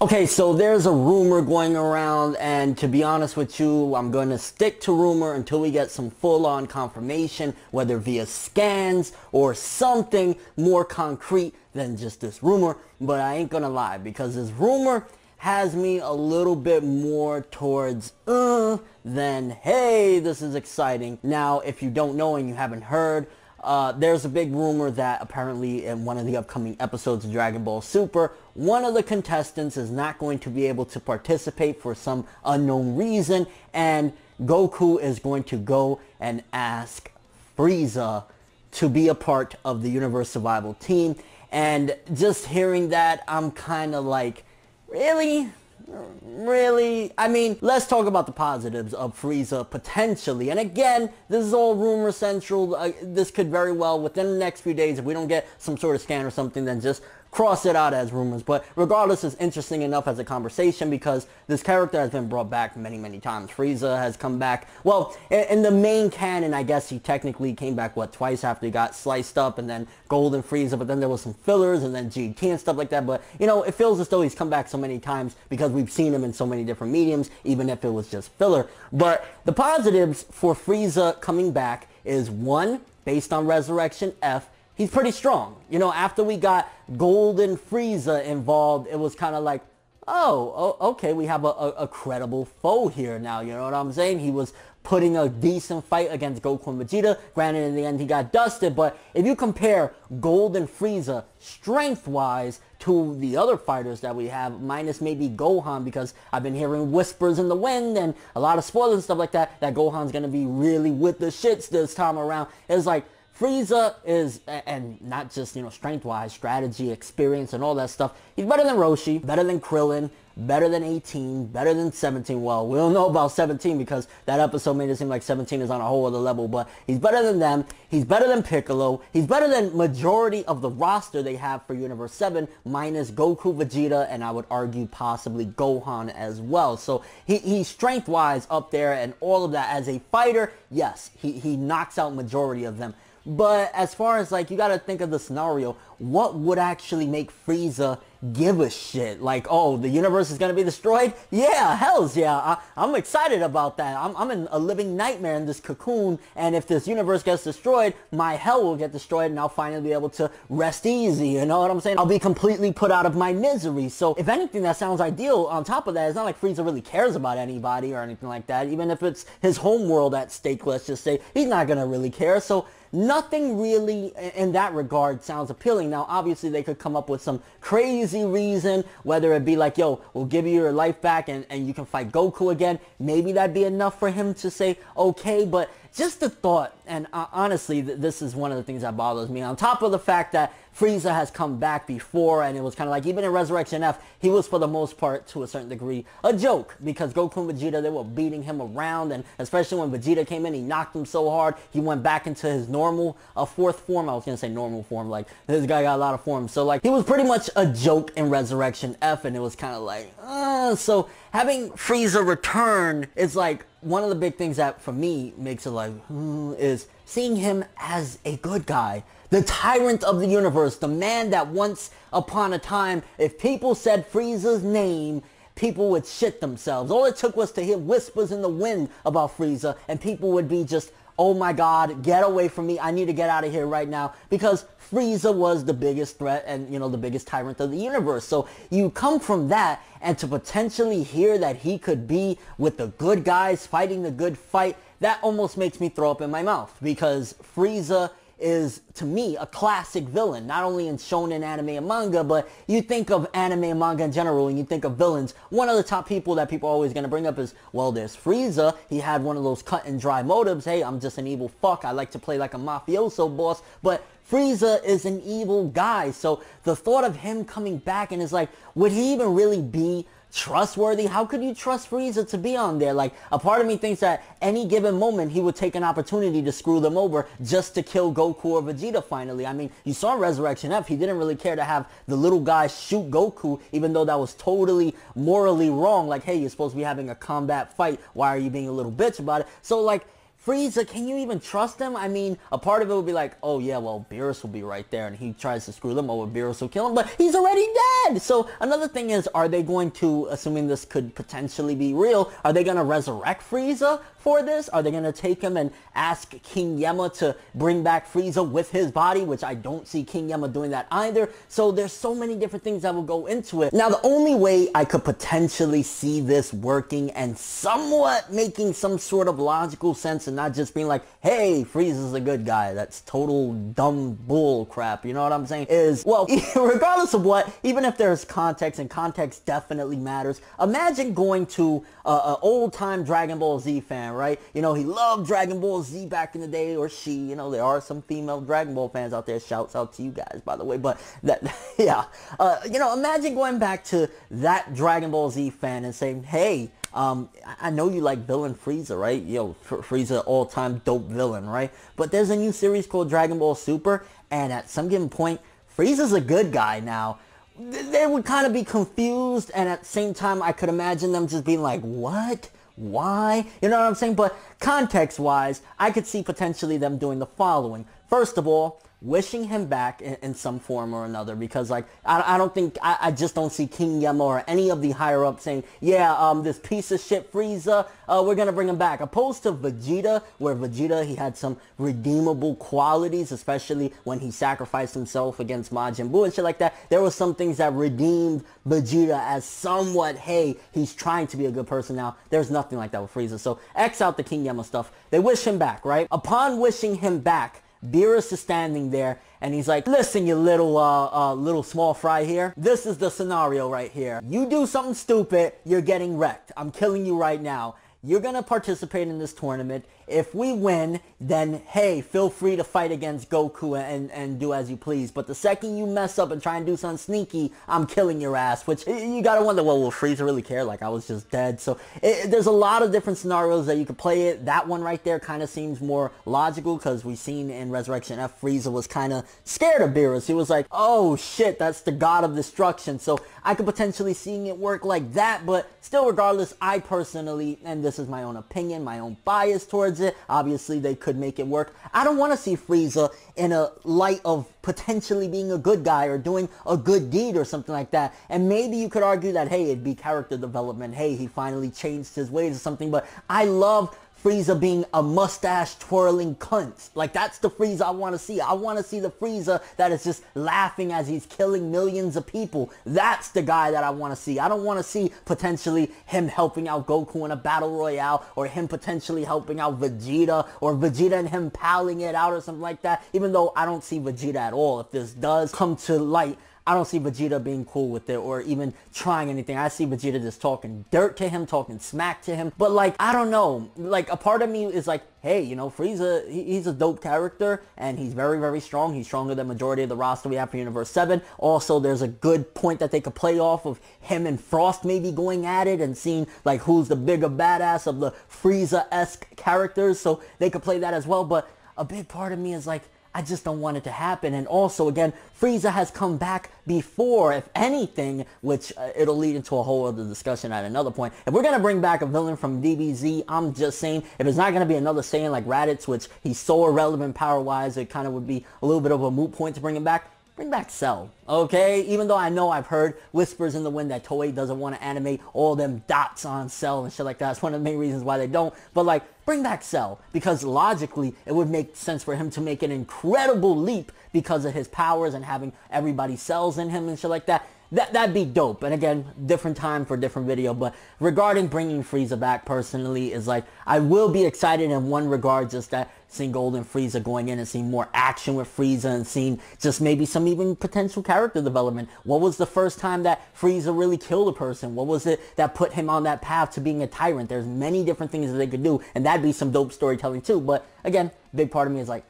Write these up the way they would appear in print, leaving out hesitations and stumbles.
Okay, so there's a rumor going around, and to be honest with you, I'm going to stick to rumor until we get some full-on confirmation, whether via scans or something more concrete than just this rumor. But I ain't gonna lie, because this rumor has me a little bit more towards than hey, this is exciting. Now, if you don't know and you haven't heard, there's a big rumor that apparently in one of the upcoming episodes of Dragon Ball Super, one of the contestants is not going to be able to participate for some unknown reason, and Goku is going to go and ask Frieza to be a part of the Universe Survival team. And just hearing that, I'm kind of like, really? Really? I mean, let's talk about the positives of Frieza potentially. And again, this is all rumor central. This could very well, within the next few days, if we don't get some sort of scan or something, then just cross it out as rumors. But regardless, it's interesting enough as a conversation because this character has been brought back many, many times. Frieza has come back. Well, in the main canon, I guess he technically came back, what, twice after he got sliced up, and then Golden Frieza, but then there was some fillers, and then GT and stuff like that. But, you know, it feels as though he's come back so many times because we've seen him in so many different mediums, even if it was just filler. But the positives for Frieza coming back is, one, based on Resurrection F, he's pretty strong. You know, after we got Golden Frieza involved, it was kind of like, oh, okay, we have a credible foe here now, you know what I'm saying? He was putting a decent fight against Goku and Vegeta. Granted, in the end, he got dusted, but if you compare Golden Frieza strength-wise to the other fighters that we have, minus maybe Gohan, because I've been hearing whispers in the wind and a lot of spoilers and stuff like that, that Gohan's going to be really with the shits this time around. It's like, Frieza is, and not just, you know, strength-wise, strategy, experience, and all that stuff. He's better than Roshi, better than Krillin, better than 18, better than 17. Well, we don't know about 17 because that episode made it seem like 17 is on a whole other level, but he's better than them. He's better than Piccolo. He's better than majority of the roster they have for Universe 7, minus Goku, Vegeta, and I would argue possibly Gohan as well. So he's strength-wise up there and all of that. As a fighter, yes, he knocks out majority of them. But as far as, like, you gotta think of the scenario, what would actually make Frieza give a shit? Like, oh, the universe is gonna be destroyed? Yeah, hells yeah. I'm excited about that. I'm in a living nightmare in this cocoon, and if this universe gets destroyed, my hell will get destroyed, and I'll finally be able to rest easy, you know what I'm saying? I'll be completely put out of my misery. So, if anything, that sounds ideal. On top of that, it's not like Frieza really cares about anybody or anything like that. Even if it's his home world at stake, let's just say, he's not gonna really care. So, nothing really in that regard sounds appealing. Now, obviously, they could come up with some crazy reason, whether it be like, yo, we'll give you your life back and you can fight Goku again. Maybe that'd be enough for him to say, okay, but just the thought, and honestly, this is one of the things that bothers me. On top of the fact that Frieza has come back before, and it was kind of like, even in Resurrection F, he was for the most part, to a certain degree, a joke. Because Goku and Vegeta, they were beating him around, and especially when Vegeta came in, he knocked him so hard, he went back into his normal, fourth form. I was going to say normal form, like, this guy got a lot of forms. So, like, he was pretty much a joke in Resurrection F, and it was kind of like, so having Frieza return is like, one of the big things that, for me, makes it like, is seeing him as a good guy. The tyrant of the universe. The man that once upon a time, if people said Frieza's name, people would shit themselves. All it took was to hear whispers in the wind about Frieza, and people would be just, oh my god, get away from me. I need to get out of here right now. Because Frieza was the biggest threat and, you know, the biggest tyrant of the universe. So you come from that, and to potentially hear that he could be with the good guys fighting the good fight, that almost makes me throw up in my mouth. Because Frieza is, to me, a classic villain, not only in shonen anime and manga, but you think of anime and manga in general and you think of villains. One of the top people that people are always going to bring up is, well, there's Frieza. He had one of those cut and dry motives. Hey, I'm just an evil fuck. I like to play like a mafioso boss. But Frieza is an evil guy. So the thought of him coming back, and it's like, would he even really be trustworthy? How could you trust Frieza to be on there? Like, a part of me thinks that any given moment he would take an opportunity to screw them over just to kill Goku or Vegeta finally. I mean, you saw in Resurrection F, he didn't really care to have the little guy shoot Goku, even though that was totally morally wrong. Like, hey, you're supposed to be having a combat fight. Why are you being a little bitch about it? So, like, Frieza, can you even trust him? I mean, a part of it would be like, oh yeah, well, Beerus will be right there, and he tries to screw them over, Beerus will kill him, but he's already dead! So, another thing is, are they going to, assuming this could potentially be real, are they going to resurrect Frieza for this? Are they going to take him and ask King Yemma to bring back Frieza with his body, which I don't see King Yemma doing that either. So there's so many different things that will go into it. Now, the only way I could potentially see this working and somewhat making some sort of logical sense and not just being like, hey, Frieza's a good guy, that's total dumb bull crap, you know what I'm saying, is, well, regardless of what, even if there's context, and context definitely matters, imagine going to an old-time Dragon Ball Z fan, right? You know, he loved Dragon Ball Z back in the day, or she, you know, there are some female Dragon Ball fans out there, shouts out to you guys, by the way, but that, yeah, you know, imagine going back to that Dragon Ball Z fan and saying, hey, I know you like villain Frieza, right? Yo, Frieza, all-time dope villain, right? But there's a new series called Dragon Ball Super, and at some given point, Frieza's a good guy now. They would kind of be confused, and at the same time, I could imagine them just being like, what? Why? You know what I'm saying? But context-wise, I could see potentially them doing the following. First of all, wishing him back in some form or another, because like I don't think I just don't see King Yemma or any of the higher ups saying, yeah, this piece of shit Frieza, we're gonna bring him back, opposed to Vegeta, where Vegeta, he had some redeemable qualities, especially when he sacrificed himself against Majin Buu and shit like that. There were some things that redeemed Vegeta as somewhat, hey, he's trying to be a good person now. There's nothing like that with Frieza, so X out the King Yemma stuff. They wish him back, right? Upon wishing him back, Beerus is standing there, and he's like, listen, you little small fry here. This is the scenario right here. You do something stupid, you're getting wrecked. I'm killing you right now. You're going to participate in this tournament. If we win, then, hey, feel free to fight against Goku and do as you please. But the second you mess up and try and do something sneaky, I'm killing your ass. Which, you gotta wonder, well, will Frieza really care? Like, I was just dead. So, there's a lot of different scenarios that you could play it. That one right there kind of seems more logical, because we've seen in Resurrection F, Frieza was kind of scared of Beerus. He was like, oh, shit, that's the god of destruction. So, I could potentially seeing it work like that. But still, regardless, I personally, and this is my own opinion, my own bias towards it, obviously they could make it work. I don't want to see Frieza in a light of potentially being a good guy or doing a good deed or something like that. And maybe you could argue that, hey, it'd be character development. Hey, he finally changed his ways or something. But I love Frieza being a mustache twirling cunt. Like, that's the Frieza I want to see. I want to see the Frieza that is just laughing as he's killing millions of people. That's the guy that I want to see. I don't want to see potentially him helping out Goku in a battle royale, or him potentially helping out Vegeta, or Vegeta and him palling it out or something like that. Even though I don't see Vegeta at all. If this does come to light, I don't see Vegeta being cool with it or even trying anything. I see Vegeta just talking dirt to him, talking smack to him. But like, I don't know. Like, a part of me is like, hey, you know, Frieza, he's a dope character, and he's very, very strong. He's stronger than majority of the roster we have for Universe 7. Also, there's a good point that they could play off of him and Frost maybe going at it and seeing like who's the bigger badass of the Frieza-esque characters. So they could play that as well. But a big part of me is like, I just don't want it to happen. And also, again, Frieza has come back before, if anything, which it'll lead into a whole other discussion at another point. If we're going to bring back a villain from DBZ, I'm just saying, if it's not going to be another Saiyan like Raditz, which he's so irrelevant power-wise, it kind of would be a little bit of a moot point to bring him back. Bring back Cell, okay? Even though I know I've heard whispers in the wind that Toei doesn't want to animate all them dots on Cell and shit like that. It's one of the main reasons why they don't. But like, bring back Cell, because logically it would make sense for him to make an incredible leap because of his powers and having everybody cells in him and shit like that. That'd be dope. And again, different time for different video. But regarding bringing Frieza back personally is like, I will be excited in one regard, just that seeing Golden Frieza going in and seeing more action with Frieza and seeing just maybe some even potential character development. What was the first time that Frieza really killed a person? What was it that put him on that path to being a tyrant? There's many different things that they could do, and that'd be some dope storytelling too. But again, big part of me is like,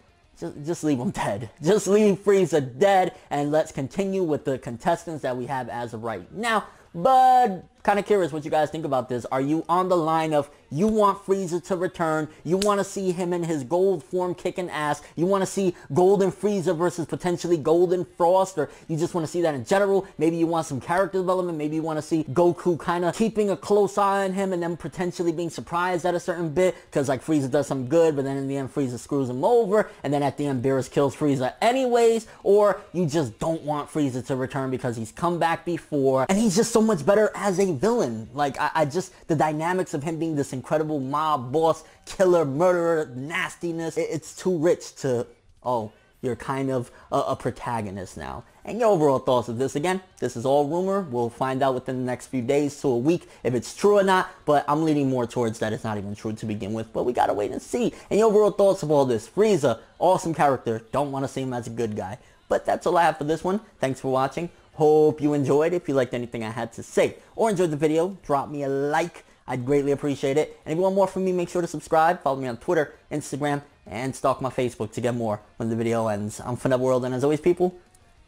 just leave him dead. Just leave Frieza dead, and let's continue with the contestants that we have as of right now. But Kind of curious what you guys think about this. Are you on the line of you want Frieza to return, you want to see him in his gold form kicking ass, you want to see Golden Frieza versus potentially Golden Frost, or you just want to see that in general? Maybe you want some character development, maybe you want to see Goku kind of keeping a close eye on him and then potentially being surprised at a certain bit because like Frieza does something good, but then in the end Frieza screws him over, and then at the end Beerus kills Frieza anyways. Or you just don't want Frieza to return because he's come back before and he's just so much better as a villain. Like I just, the dynamics of him being this incredible mob boss, killer, murderer, nastiness, it's too rich to, oh, you're kind of a protagonist now. And your overall thoughts of this? Again, this is all rumor. We'll find out within the next few days to a week if it's true or not, but I'm leaning more towards that it's not even true to begin with, but we gotta wait and see. And your overall thoughts of all this? Frieza, awesome character, don't want to see him as a good guy. But that's all I have for this one. Thanks for watching. Hope you enjoyed. If you liked anything I had to say or enjoyed the video, drop me a like. I'd greatly appreciate it. And if you want more from me, make sure to subscribe. Follow me on Twitter, Instagram, and stalk my Facebook to get more when the video ends. I'm ForneverWorld, and as always, people,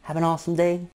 have an awesome day.